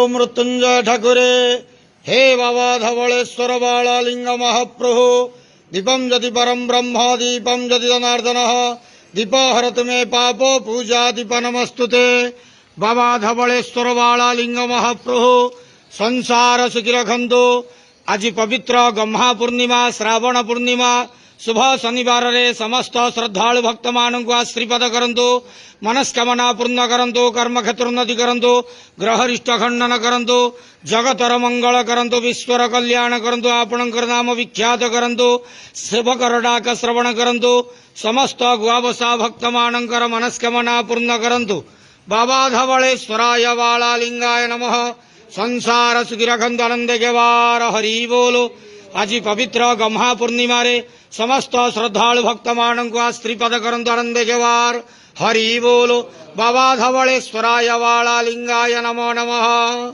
मृत्युंजय ठाकुरे हे बाबा धवळेश्वर बाळालिंग महाप्रभु दीपम जति परम ब्रह्म दीपम जति जनार्दन दीप हरत मे पाप पूजा दीप नमस्तुते। बाबा धवळेश्वर बाळालिंग महाप्रभु संसार सुखी रखंतु। आज पवित्र गम्हा पूर्णिमा श्रावण पूर्णिमा शुभ शनिवार रे समस्त श्रद्धालु भक्त मान को आश्रीपद करंतु। मनस्कामना पूर्ण करंतु। कर्म क्षेत्र उन्नति करंतु। ग्रहरिष्ट खंडन करंतु। जगतर मंगल करंतु। विश्वर कल्याण करंतु। आपणकर नाम विख्यात करंतु। सेवकर डाक श्रवण करंतु। समस्त गुआवसा भक्त मानकर मनस्कामना पूर्ण करंतु। बाबा धवळेश्वराय बाळालिंगाय नमः। संसार सुखी रखंतु आनंद गेवार हरि बोलो। आज पवित्र गम्हा पूर्णिमा रे समस्त श्रद्धालु भक्त मान को आश्रीपद करंतु आनंद गेवार हरि बोलो। बाबा धवळेश्वराय बाळालिंगाय नमो नमः।